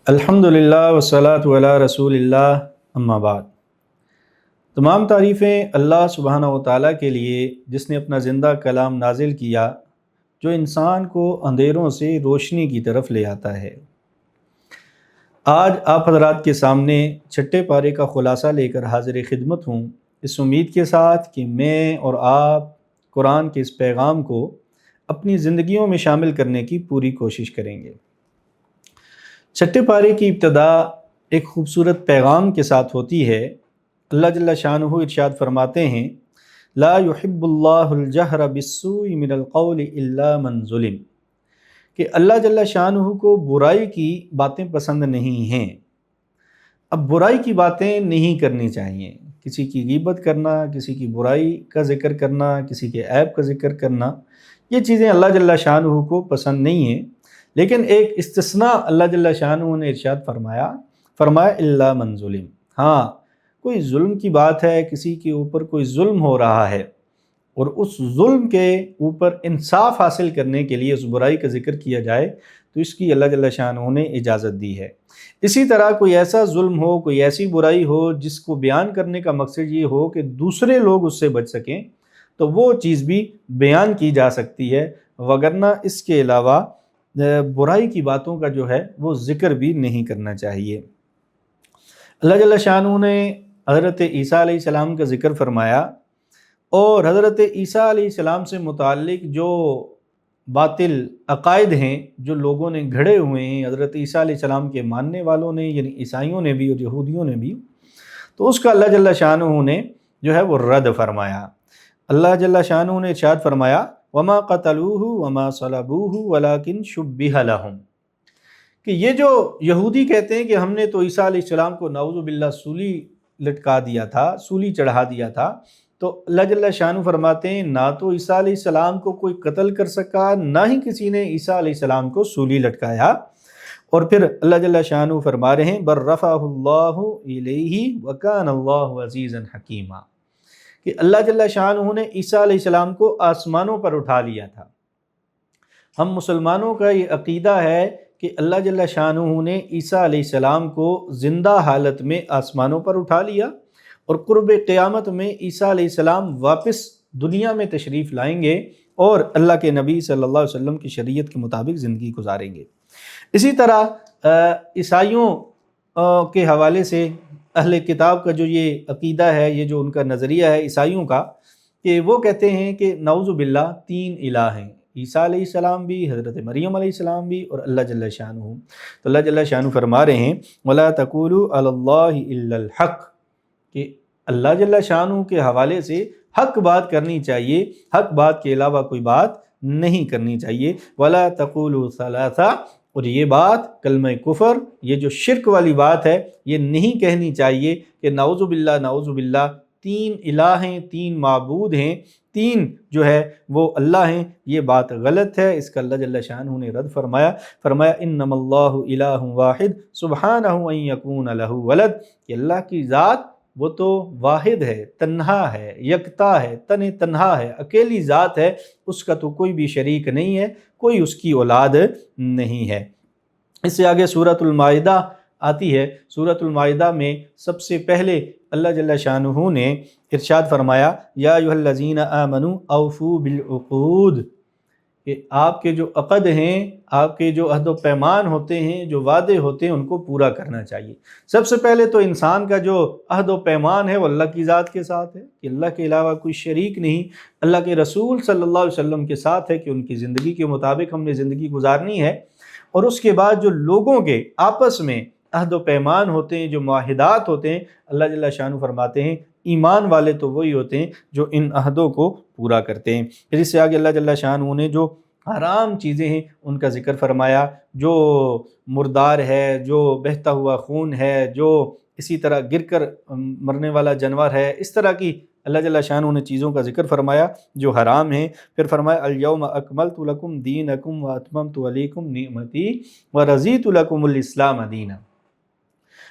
الحمدللہ والصلاۃ علی رسول اللہ اما بعد۔ تمام تعریفیں اللہ سبحانہ و تعالیٰ کے لیے جس نے اپنا زندہ کلام نازل کیا جو انسان کو اندھیروں سے روشنی کی طرف لے آتا ہے۔ آج آپ حضرات کے سامنے چھٹے پارے کا خلاصہ لے کر حاضر خدمت ہوں، اس امید کے ساتھ کہ میں اور آپ قرآن کے اس پیغام کو اپنی زندگیوں میں شامل کرنے کی پوری کوشش کریں گے۔ چھٹے پارے کی ابتدا ایک خوبصورت پیغام کے ساتھ ہوتی ہے۔ اللہ جل شانہ ارشاد فرماتے ہیں، لا يحب اللہ الجہر بالسوء من القول الا من ظلم، کہ اللہ جل شانہ کو برائی کی باتیں پسند نہیں ہیں۔ اب برائی کی باتیں نہیں کرنی چاہیے، کسی کی غیبت کرنا، کسی کی برائی کا ذکر کرنا، کسی کے عیب کا ذکر کرنا، یہ چیزیں اللہ جل شانہ کو پسند نہیں ہیں۔ لیکن ایک استثناء اللہ جل شانہ نے ارشاد فرمایا الا من ظلم، ہاں کوئی ظلم کی بات ہے، کسی کے اوپر کوئی ظلم ہو رہا ہے اور اس ظلم کے اوپر انصاف حاصل کرنے کے لیے اس برائی کا ذکر کیا جائے تو اس کی اللہ جل شانہ نے اجازت دی ہے۔ اسی طرح کوئی ایسا ظلم ہو، کوئی ایسی برائی ہو جس کو بیان کرنے کا مقصد یہ ہو کہ دوسرے لوگ اس سے بچ سکیں تو وہ چیز بھی بیان کی جا سکتی ہے، وگرنہ اس کے علاوہ برائی کی باتوں کا جو ہے وہ ذکر بھی نہیں کرنا چاہیے۔ اللہ جل شانہ نے حضرت عیسیٰ علیہ السلام کا ذکر فرمایا اور حضرت عیسیٰ علیہ السلام سے متعلق جو باطل عقائد ہیں جو لوگوں نے گھڑے ہوئے ہیں، حضرت عیسیٰ علیہ السلام کے ماننے والوں نے یعنی عیسائیوں نے بھی اور یہودیوں نے بھی، تو اس کا اللہ جل شانہ نے جو ہے وہ رد فرمایا۔ اللہ جل شانہ نے ارشاد فرمایا وما قتلوہ وما صلبوہ ولکن شبہ لہم، کہ یہ جو یہودی کہتے ہیں کہ ہم نے تو عیسیٰ علیہ السلام کو نعوذ باللہ سولی لٹکا دیا تھا، سولی چڑھا دیا تھا، تو اللہ جل شانہ فرماتے ہیں نہ تو عیسیٰ علیہ السلام کو کوئی قتل کر سکا، نہ ہی کسی نے عیسیٰ علیہ السلام کو سولی لٹکایا۔ اور پھر اللہ جل شانہ فرما رہے ہیں بر رفعہ اللہ الیہ وکان اللہ عزیزا حکیما، کہ اللہ جل شانہ نے عیسیٰ علیہ السلام کو آسمانوں پر اٹھا لیا تھا۔ ہم مسلمانوں کا یہ عقیدہ ہے کہ اللہ جل شانہ نے عیسیٰ علیہ السلام کو زندہ حالت میں آسمانوں پر اٹھا لیا اور قرب قیامت میں عیسیٰ علیہ السلام واپس دنیا میں تشریف لائیں گے اور اللہ کے نبی صلی اللہ علیہ وسلم کی شریعت کے مطابق زندگی گزاریں گے۔ اسی طرح عیسائیوں کے حوالے سے اہل کتاب کا جو یہ عقیدہ ہے، یہ جو ان کا نظریہ ہے عیسائیوں کا، کہ وہ کہتے ہیں کہ نعوذ باللہ تین الہ ہیں، عیسیٰ علیہ السلام بھی، حضرت مریم علیہ السلام بھی اور اللہ جل شانہ۔ تو اللہ جل شانہ فرما رہے ہیں وَلَا تَقُولُوا عَلَى اللَّهِ إِلَّا الْحَقِّ، کہ اللہ جل شانہ کے حوالے سے حق بات کرنی چاہیے، حق بات کے علاوہ کوئی بات نہیں کرنی چاہیے۔ وَلَا تَقُولُوا ثَلَاثَةً، اور یہ بات کلمہ کفر، یہ جو شرک والی بات ہے، یہ نہیں کہنی چاہیے کہ نعوذ باللہ تین الہ ہیں، تین معبود ہیں، تین جو ہے وہ اللہ ہیں، یہ بات غلط ہے۔ اس کا اللہ جل شانہ نے رد فرمایا انما اللہ الہ واحد سبحانہ ان یکون لہ ولد، کہ اللہ کی ذات وہ تو واحد ہے، تنہا ہے، یکتا ہے، تنہا ہے، اکیلی ذات ہے، اس کا تو کوئی بھی شریک نہیں ہے، کوئی اس کی اولاد نہیں ہے۔ اس سے آگے سورۃ المائدہ آتی ہے۔ سورۃ المائدہ میں سب سے پہلے اللہ جل شانہ نے ارشاد فرمایا یا ایھا الذین آمنوا اوفوا بالعقود، کہ آپ کے جو عقد ہیں، آپ کے جو عہد و پیمان ہوتے ہیں، جو وعدے ہوتے ہیں، ان کو پورا کرنا چاہیے۔ سب سے پہلے تو انسان کا جو عہد و پیمان ہے وہ اللہ کی ذات کے ساتھ ہے کہ اللہ کے علاوہ کوئی شریک نہیں، اللہ کے رسول صلی اللہ علیہ وسلم کے ساتھ ہے کہ ان کی زندگی کے مطابق ہم نے زندگی گزارنی ہے۔ اور اس کے بعد جو لوگوں کے آپس میں عہد و پیمان ہوتے ہیں، جو معاہدات ہوتے ہیں، اللہ جل شانہ فرماتے ہیں ایمان والے تو وہی ہوتے ہیں جو ان عہدوں کو پورا کرتے ہیں۔ پھر اس سے آگے اللہ جل شانہ نے جو حرام چیزیں ہیں ان کا ذکر فرمایا، جو مردار ہے، جو بہتا ہوا خون ہے، جو اسی طرح گر کر مرنے والا جانور ہے، اس طرح کی اللہ جل شانہ نے چیزوں کا ذکر فرمایا جو حرام ہیں۔ پھر فرمایا الیوم اکملت لکم دینکم واتممت علیکم نعمتی ورضیت لکم الاسلام دینا،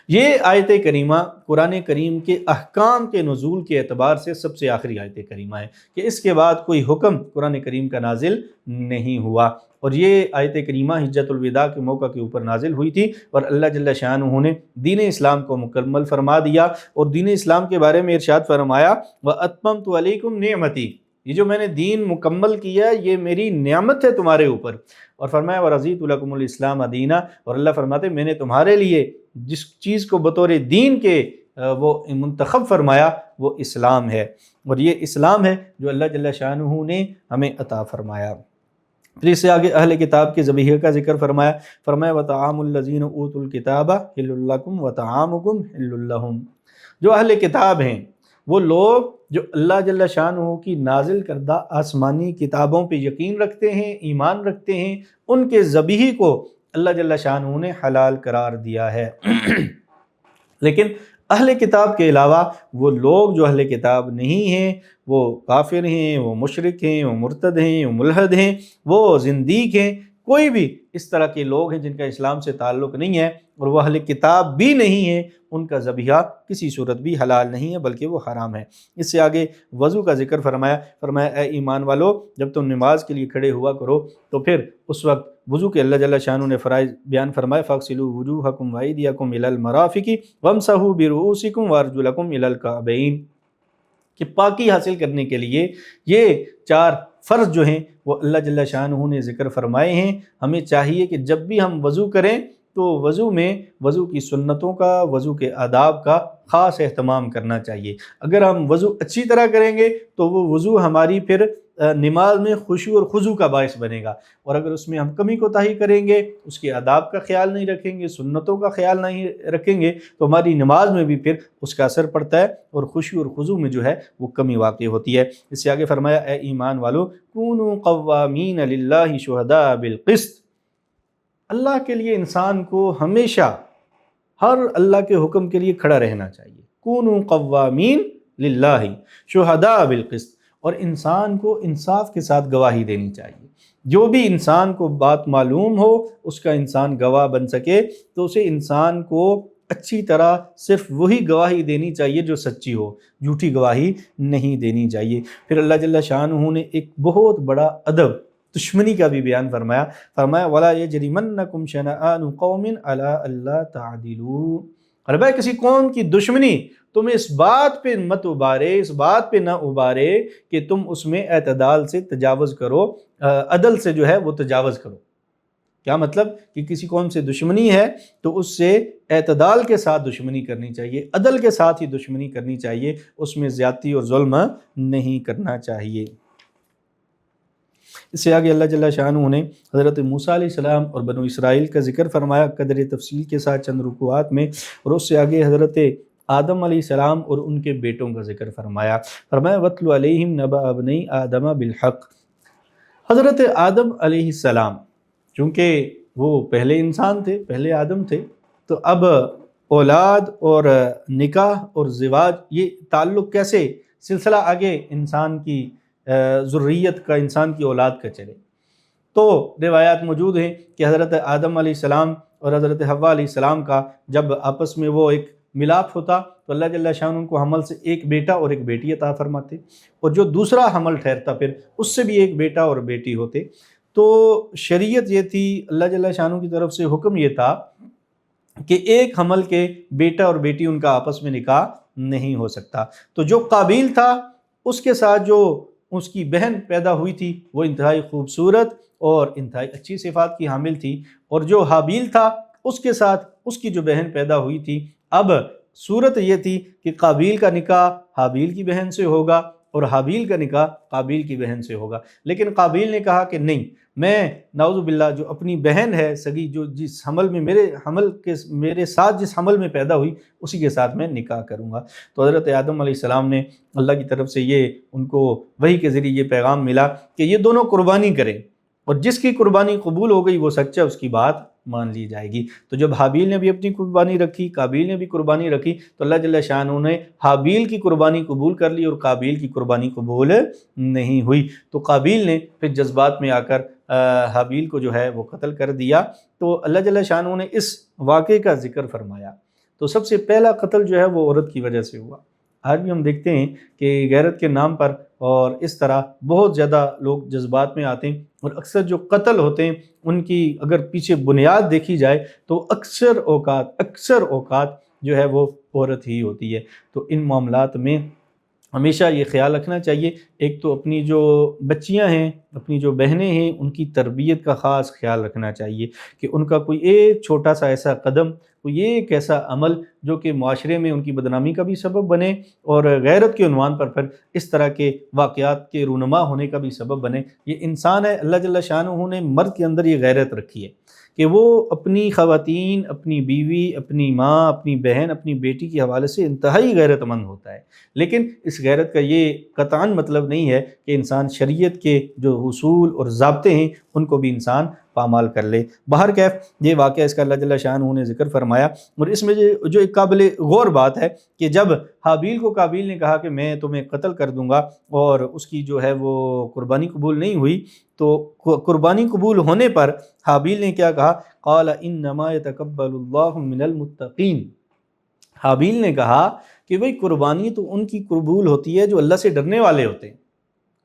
یہ آیت کریمہ قرآن کریم کے احکام کے نزول کے اعتبار سے سب سے آخری آیت کریمہ ہے کہ اس کے بعد کوئی حکم قرآن کریم کا نازل نہیں ہوا، اور یہ آیت کریمہ حجۃ الوداع کے موقع کے اوپر نازل ہوئی تھی، اور اللہ جل شانہ نے دین اسلام کو مکمل فرما دیا، اور دین اسلام کے بارے میں ارشاد فرمایا وَأَتْمَمْتُ عَلَيْكُمْ نِعْمَتِي، یہ جو میں نے دین مکمل کیا یہ میری نعمت ہے تمہارے اوپر، اور فرمایا وَرَضِيتُ لَكُمُ الْإِسْلَامَ دِينًا، اور اللہ فرماتے ہیں میں نے تمہارے لیے جس چیز کو بطور دین کے وہ منتخب فرمایا وہ اسلام ہے، اور یہ اسلام ہے جو اللہ جل شانہ نے ہمیں عطا فرمایا۔ پھر اس سے آگے اہل کتاب کے ذبیحہ کا ذکر فرمایا وَطَعَامُ الَّذِينَ أُوتُوا الْكِتَابَ حِلٌّ لَكُمْ وَطَعَامُكُمْ حِلٌّ لَهُمْ، جو اہل کتاب ہیں وہ لوگ جو اللہ جل شانہ کی نازل کردہ آسمانی کتابوں پہ یقین رکھتے ہیں، ایمان رکھتے ہیں، ان کے ذبیحے کو اللہ جل شانہ نے حلال قرار دیا ہے۔ لیکن اہل کتاب کے علاوہ وہ لوگ جو اہل کتاب نہیں ہیں، وہ کافر ہیں، وہ مشرک ہیں، وہ مرتد ہیں، وہ ملحد ہیں، وہ زندیق ہیں، کوئی بھی اس طرح کے لوگ ہیں جن کا اسلام سے تعلق نہیں ہے اور وہ اہل کتاب بھی نہیں ہیں، ان کا ذبیحہ کسی صورت بھی حلال نہیں ہے بلکہ وہ حرام ہے۔ اس سے آگے وضو کا ذکر فرمایا اے ایمان والو جب تم نماز کے لیے کھڑے ہوا کرو تو پھر اس وقت وضو کے اللہ جل شانہ نے فرائض بیان فرمائے فَاغْسِلُوا وُجُوهَكُمْ وَأَيْدِيَكُمْ إِلَى الْمَرَافِقِ وَامْسَحُوا بِرُؤُوسِكُمْ وَأَرْجُلَكُمْ إِلَى الْكَعْبَيْنِ، کہ پاکی حاصل کرنے کے لیے یہ 4 فرض جو ہیں وہ اللہ جل شانہ نے ذکر فرمائے ہیں۔ ہمیں چاہیے کہ جب بھی ہم وضو کریں تو وضو میں وضو کی سنتوں کا، وضو کے آداب کا خاص اہتمام کرنا چاہیے۔ اگر ہم وضو اچھی طرح کریں گے تو وہ وضو ہماری پھر نماز میں خشوع اور خضوع کا باعث بنے گا، اور اگر اس میں ہم کمی کوتاہی کریں گے، اس کے آداب کا خیال نہیں رکھیں گے، سنتوں کا خیال نہیں رکھیں گے تو ہماری نماز میں بھی پھر اس کا اثر پڑتا ہے اور خشوع اور خضوع میں جو ہے وہ کمی واقع ہوتی ہے۔ اس سے آگے فرمایا اے ایمان والو کونوا قوامین للہ شہداء بالقسط، اللہ کے لیے انسان کو ہمیشہ ہر اللہ کے حکم کے لیے کھڑا رہنا چاہیے۔ کونوا قوامین للہ شہداء بالقسط، اور انسان کو انصاف کے ساتھ گواہی دینی چاہیے۔ جو بھی انسان کو بات معلوم ہو اس کا انسان گواہ بن سکے تو اسے انسان کو اچھی طرح صرف وہی گواہی دینی چاہیے جو سچی ہو، جھوٹی گواہی نہیں دینی چاہیے۔ پھر اللہ جل شانہ نے ایک بہت بڑا ادب دشمنی کا بھی بیان فرمایا وَلَا يَجْرِمَنَّكُمْ شَنَآنُ قَوْمٍ عَلَىٰ أَلَّا تَعْدِلُوا، اور بھائی کسی قوم کی دشمنی تمہیں اس بات پہ مت ابارے، اس بات پہ نہ ابارے کہ تم اس میں اعتدال سے تجاوز کرو، عدل سے جو ہے وہ تجاوز کرو۔ کیا مطلب کہ کسی قوم سے دشمنی ہے تو اس سے اعتدال کے ساتھ دشمنی کرنی چاہیے، عدل کے ساتھ ہی دشمنی کرنی چاہیے، اس میں زیادتی اور ظلم نہیں کرنا چاہیے۔ اس سے آگے اللہ جل شانہ نے حضرت موسیٰ علیہ السلام اور بنو اسرائیل کا ذکر فرمایا قدر تفصیل کے ساتھ چند رکوعات میں، اور اس سے آگے حضرت آدم علیہ السلام اور ان کے بیٹوں کا ذکر فرمایا وَاتْلُ عَلَيْهِمْ نَبَأَ ابْنَيْ آدَمَ بِالْحَقِّ، حضرت آدم علیہ السلام چونکہ وہ پہلے انسان تھے، پہلے آدم تھے، تو اب اولاد اور نکاح اور زواج یہ تعلق کیسے سلسلہ آگے انسان کی ذریت کا، انسان کی اولاد کا چلے۔ تو روایات موجود ہیں کہ حضرت آدم علیہ السلام اور حضرت حوا علیہ السلام کا جب آپس میں وہ ایک ملاپ ہوتا تو اللہ جل شانہ کو حمل سے ایک بیٹا اور ایک بیٹی عطا فرماتے، اور جو دوسرا حمل ٹھہرتا پھر اس سے بھی ایک بیٹا اور بیٹی ہوتے۔ تو شریعت یہ تھی، اللہ جل شانہ کی طرف سے حکم یہ تھا کہ ایک حمل کے بیٹا اور بیٹی ان کا آپس میں نکاح نہیں ہو سکتا۔ تو جو قابیل تھا اس کے ساتھ جو اس کی بہن پیدا ہوئی تھی وہ انتہائی خوبصورت اور انتہائی اچھی صفات کی حامل تھی، اور جو حابیل تھا اس کے ساتھ اس کی جو بہن پیدا ہوئی تھی، اب صورت یہ تھی کہ قابیل کا نکاح حابیل کی بہن سے ہوگا اور حابیل کا نکاح قابیل کی بہن سے ہوگا، لیکن قابیل نے کہا کہ نہیں، میں نعوذ باللہ جو اپنی بہن ہے سگی، جو جس حمل میں میرے ساتھ جس حمل میں پیدا ہوئی اسی کے ساتھ میں نکاح کروں گا۔ تو حضرت آدم علیہ السلام نے اللہ کی طرف سے یہ ان کو وحی کے ذریعے یہ پیغام ملا کہ یہ دونوں قربانی کریں، اور جس کی قربانی قبول ہو گئی وہ سچا، اس کی بات مان لی جائے گی۔ تو جب حابیل نے بھی اپنی قربانی رکھی، قابیل نے بھی قربانی رکھی، تو اللہ جل شانہ نے حابیل کی قربانی قبول کر لی اور قابیل کی قربانی قبول نہیں ہوئی۔ تو قابیل نے پھر جذبات میں آ کر حابیل کو جو ہے وہ قتل کر دیا۔ تو اللہ جل شانہ نے اس واقعے کا ذکر فرمایا۔ تو سب سے پہلا قتل جو ہے وہ عورت کی وجہ سے ہوا۔ آج بھی ہم دیکھتے ہیں کہ غیرت کے نام پر اور اس طرح بہت زیادہ لوگ جذبات میں آتے ہیں، اور اکثر جو قتل ہوتے ہیں ان کی اگر پیچھے بنیاد دیکھی جائے تو اکثر اوقات جو ہے وہ عورت ہی ہوتی ہے۔ تو ان معاملات میں ہمیشہ یہ خیال رکھنا چاہیے، ایک تو اپنی جو بچیاں ہیں، اپنی جو بہنیں ہیں، ان کی تربیت کا خاص خیال رکھنا چاہیے کہ ان کا کوئی ایک چھوٹا سا ایسا قدم، کوئی ایک ایسا عمل جو کہ معاشرے میں ان کی بدنامی کا بھی سبب بنے اور غیرت کے عنوان پر پھر اس طرح کے واقعات کے رونما ہونے کا بھی سبب بنے۔ یہ انسان ہے، اللہ جل شانہ نے مرد کے اندر یہ غیرت رکھی ہے کہ وہ اپنی خواتین، اپنی بیوی، اپنی ماں، اپنی بہن، اپنی بیٹی کے حوالے سے انتہائی غیرت مند ہوتا ہے۔ لیکن اس غیرت کا یہ قطعاً مطلب نہیں ہے کہ انسان شریعت کے جو اصول اور ضابطے ہیں ان کو بھی انسان پامال کر لے۔ بہرکیف یہ واقعہ اس کا اللہ جل شانہ نے ذکر فرمایا، اور اس میں جو ایک قابل غور بات ہے کہ جب حابیل کو قابیل نے کہا کہ میں تمہیں قتل کر دوں گا، اور اس کی جو ہے وہ قربانی قبول نہیں ہوئی، تو قربانی قبول ہونے پر حابیل نے کیا کہا؟ قال انما يتقبل اللہ من المتقین۔ حابیل نے کہا کہ بھئی قربانی تو ان کی قبول ہوتی ہے جو اللہ سے ڈرنے والے ہوتے ہیں۔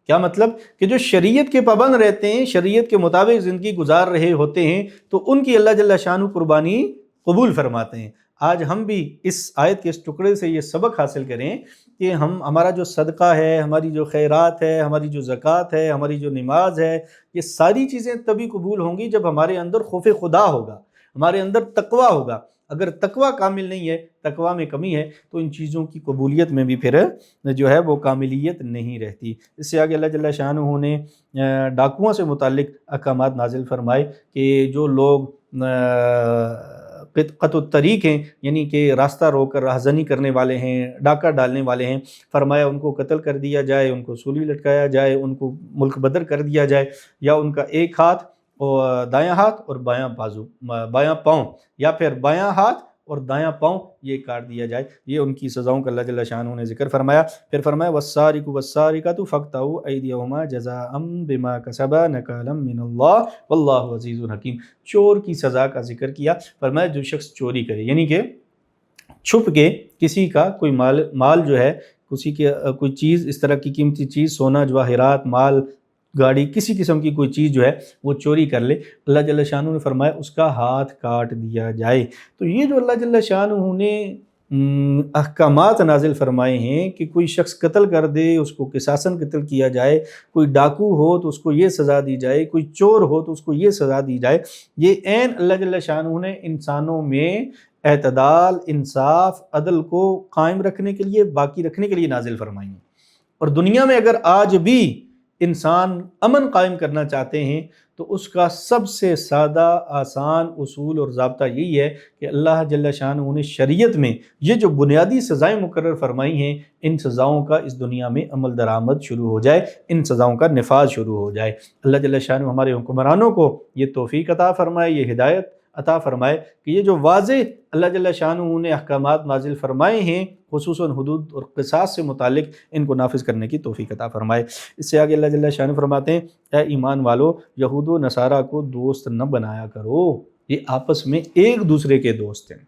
کیا مطلب؟ کہ جو شریعت کے پابند رہتے ہیں، شریعت کے مطابق زندگی گزار رہے ہوتے ہیں، تو ان کی اللہ جل شانہ قربانی قبول فرماتے ہیں۔ آج ہم بھی اس آیت کے اس ٹکڑے سے یہ سبق حاصل کریں کہ ہمارا جو صدقہ ہے، ہماری جو خیرات ہے، ہماری جو زکوٰۃ ہے، ہماری جو نماز ہے، یہ ساری چیزیں تبھی قبول ہوں گی جب ہمارے اندر خوف خدا ہوگا، ہمارے اندر تقویٰ ہوگا۔ اگر تقویٰ کامل نہیں ہے، تقویٰ میں کمی ہے، تو ان چیزوں کی قبولیت میں بھی پھر جو ہے وہ کاملیت نہیں رہتی۔ اس سے آگے اللہ جل شانہ نے ڈاکوؤں سے متعلق احکامات نازل فرمائے کہ جو لوگ قطع الطریق ہیں، یعنی کہ راستہ روک کر راہزنی کرنے والے ہیں، ڈاکہ ڈالنے والے ہیں، فرمایا ان کو قتل کر دیا جائے، ان کو سولی لٹکایا جائے، ان کو ملک بدر کر دیا جائے، یا ان کا ایک ہاتھ اور دایاں ہاتھ اور بایاں پاؤں، یا پھر بایاں ہاتھ اور دایاں پاؤں یہ کاٹ دیا جائے۔ یہ ان کی سزاؤں کا اللہ جل شانہ نے ذکر فرمایا۔ پھر فرمایا والسارق والسارقۃ فاقطعوا ایدیہما جزاء بما کسبا نکالا من اللہ واللہ عزیز حکیم۔ چور کی سزا کا ذکر کیا، فرمایا جو شخص چوری کرے، یعنی کہ چھپ کے کسی کا کوئی مال جو ہے، کسی کی کوئی چیز اس طرح کی قیمتی چیز، سونا، جواہرات، مال، گاڑی، کسی قسم کی کوئی چیز جو ہے وہ چوری کر لے، اللہ جل شانہ نے فرمایا اس کا ہاتھ کاٹ دیا جائے۔ تو یہ جو اللہ جل شانہ نے احکامات نازل فرمائے ہیں کہ کوئی شخص قتل کر دے اس کو قصاصاً قتل کیا جائے، کوئی ڈاکو ہو تو اس کو یہ سزا دی جائے، کوئی چور ہو تو اس کو یہ سزا دی جائے، یہ عین اللہ جل شانہ نے انسانوں میں اعتدال، انصاف، عدل کو قائم رکھنے کے لیے، باقی رکھنے کے لیے نازل فرمائی ہیں۔ اور دنیا میں اگر آج بھی انسان امن قائم کرنا چاہتے ہیں تو اس کا سب سے سادہ آسان اصول اور ضابطہ یہی ہے کہ اللہ جل شانہ نے شریعت میں یہ جو بنیادی سزائیں مقرر فرمائی ہیں، ان سزاؤں کا اس دنیا میں عمل درآمد شروع ہو جائے، ان سزاؤں کا نفاذ شروع ہو جائے۔ اللہ جل شانہ ہمارے حکمرانوں کو یہ توفیق عطا فرمائے، یہ ہدایت عطا فرمائے کہ یہ جو واضح اللہ جل شانہ نے احکامات نازل فرمائے ہیں، خصوصاً حدود اور قصاص سے متعلق، ان کو نافذ کرنے کی توفیق عطا فرمائے۔ اس سے آگے اللہ جل شانہ فرماتے ہیں اے ایمان والو، یہود و نصارہ کو دوست نہ بنایا کرو، یہ آپس میں ایک دوسرے کے دوست ہیں۔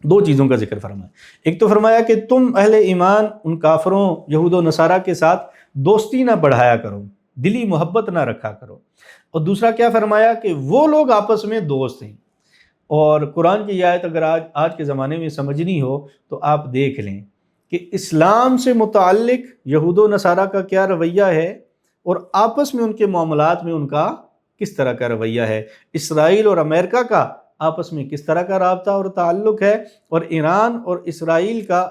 دو چیزوں کا ذکر فرمایا، ایک تو فرمایا کہ تم اہل ایمان ان کافروں یہود و نصارہ کے ساتھ دوستی نہ بڑھایا کرو، دلی محبت نہ رکھا کرو، اور دوسرا کیا فرمایا کہ وہ لوگ آپس میں دوست ہیں۔ اور قرآن کی یہ آیت اگر آج کے زمانے میں سمجھنی ہو تو آپ دیکھ لیں کہ اسلام سے متعلق یہود و نصارہ کا کیا رویہ ہے اور آپس میں ان کے معاملات میں ان کا کس طرح کا رویہ ہے، اسرائیل اور امریکہ کا آپس میں کس طرح کا رابطہ اور تعلق ہے، اور ایران اور اسرائیل کا،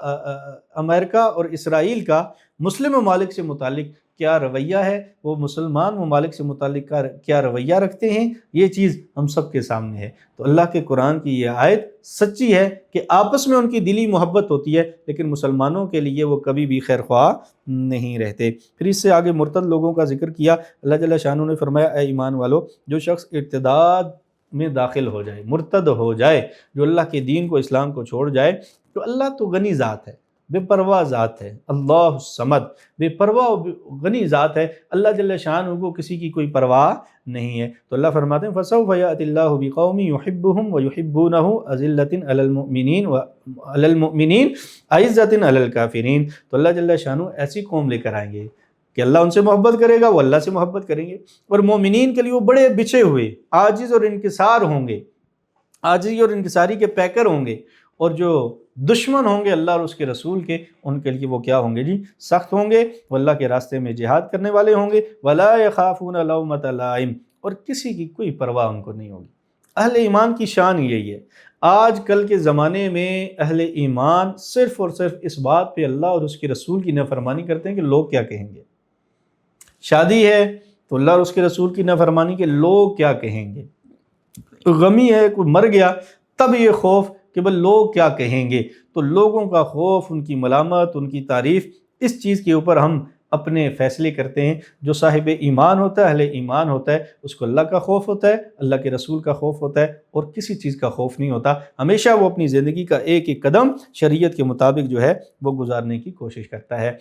امریکہ اور اسرائیل کا مسلم ممالک سے متعلق کیا رویہ ہے، وہ مسلمان ممالک سے متعلق کیا رویہ رکھتے ہیں، یہ چیز ہم سب کے سامنے ہے۔ تو اللہ کے قرآن کی یہ آیت سچی ہے کہ آپس میں ان کی دلی محبت ہوتی ہے، لیکن مسلمانوں کے لیے وہ کبھی بھی خیر خواہ نہیں رہتے۔ پھر اس سے آگے مرتد لوگوں کا ذکر کیا، اللہ جل شانہ نے فرمایا اے ایمان والو، جو شخص ارتداد میں داخل ہو جائے، مرتد ہو جائے، جو اللہ کے دین کو، اسلام کو چھوڑ جائے، تو اللہ تو غنی ذات ہے، بے پرواہ ذات ہے، اللہ الصمد، بے پرواہ و غنی ذات ہے، اللہ جل شانہ کو کسی کی کوئی پرواہ نہیں ہے۔ تو اللہ فرماتے ہیں فَسَوْفَ يَأْتِ اللَّهُ بِقَوْمٍ يُحِبُّهُمْ وَيُحِبُّونَهُ أَذِلَّةٍ عَلَى الْمُؤْمِنِينَ أَعِزَّةٍ عَلَى الْكَافِرِينَ۔ تو اللہ جل شانہ ایسی قوم لے کر آئیں گے کہ اللہ ان سے محبت کرے گا، وہ اللہ سے محبت کریں گے، اور مومنین کے لیے وہ بڑے بچھے ہوئے عاجز اور انکسار ہوں گے، عاجزی اور انکساری کے پیکر ہوں گے، اور جو دشمن ہوں گے اللہ اور اس کے رسول کے، ان کے لیے وہ کیا ہوں گے جی؟ سخت ہوں گے، وہ اللہ کے راستے میں جہاد کرنے والے ہوں گے، وَلَا يَخَافُونَ لَوْمَةَ لَائِمٍ، اور کسی کی کوئی پرواہ ان کو نہیں ہوگی۔ اہل ایمان کی شان یہی ہے۔ آج کل کے زمانے میں اہل ایمان صرف اور صرف اس بات پہ اللہ اور اس کے رسول کی نافرمانی کرتے ہیں کہ لوگ کیا کہیں گے۔ شادی ہے تو اللہ اور اس کے رسول کی نافرمانی کہ لوگ کیا کہیں گے، غمی ہے، کوئی مر گیا تب یہ خوف کہ بھئی لوگ کیا کہیں گے۔ تو لوگوں کا خوف، ان کی ملامت، ان کی تعریف، اس چیز کے اوپر ہم اپنے فیصلے کرتے ہیں۔ جو صاحب ایمان ہوتا ہے، اہل ایمان ہوتا ہے، اس کو اللہ کا خوف ہوتا ہے، اللہ کے رسول کا خوف ہوتا ہے، اور کسی چیز کا خوف نہیں ہوتا۔ ہمیشہ وہ اپنی زندگی کا ایک ایک قدم شریعت کے مطابق جو ہے وہ گزارنے کی کوشش کرتا ہے۔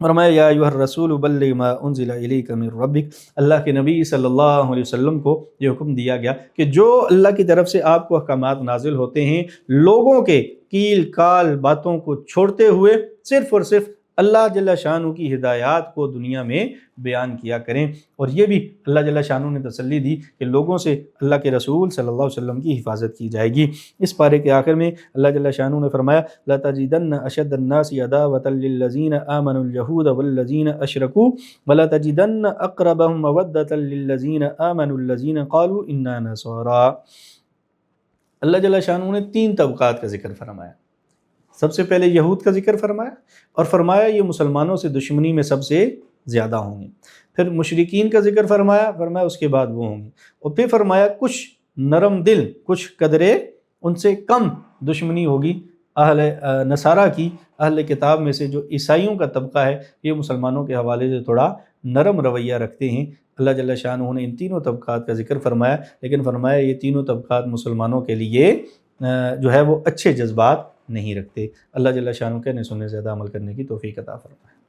فرمایا یا ایھا الرسول بلغ ما انزل الیک من ربک، اللہ کے نبی صلی اللہ علیہ وسلم کو یہ حکم دیا گیا کہ جو اللہ کی طرف سے آپ کو احکامات نازل ہوتے ہیں، لوگوں کے کیل کال باتوں کو چھوڑتے ہوئے صرف اور صرف اللہ جل شانہ کی ہدایات کو دنیا میں بیان کیا کریں۔ اور یہ بھی اللہ جل شانہ نے تسلی دی کہ لوگوں سے اللہ کے رسول صلی اللہ علیہ وسلم کی حفاظت کی جائے گی۔ اس پارے کے آخر میں اللہ جل شانہ نے فرمایا لَتَجِدَنَّ أَشَدَّ النَّاسِ عَدَاوَةً لِلَّذِينَ آمَنُوا الْيَهُودَ وَالَّذِينَ أَشْرَكُوا وَلَتَجِدَنَّ أَقْرَبَهُمْ مَوَدَّةً لِلَّذِينَ آمَنُوا الَّذِينَ قَالُوا إِنَّا نَصَارَىٰ۔ اللہ جل شانہ نے 3 طبقات کا ذکر فرمایا۔ سب سے پہلے یہود کا ذکر فرمایا، اور فرمایا یہ مسلمانوں سے دشمنی میں سب سے زیادہ ہوں گے۔ پھر مشرکین کا ذکر فرمایا، فرمایا اس کے بعد وہ ہوں گے، اور پھر فرمایا کچھ نرم دل، کچھ قدرے ان سے کم دشمنی ہوگی اہل نصارہ کی، اہل کتاب میں سے جو عیسائیوں کا طبقہ ہے، یہ مسلمانوں کے حوالے سے تھوڑا نرم رویہ رکھتے ہیں۔ اللہ جل شانہ نے ان تینوں طبقات کا ذکر فرمایا، لیکن فرمایا یہ تینوں طبقات مسلمانوں کے لیے جو ہے وہ اچھے جذبات نہیں رکھتے۔ اللہ جل شانہ کہنے سننے زیادہ عمل کرنے کی توفیق عطا فرمائے۔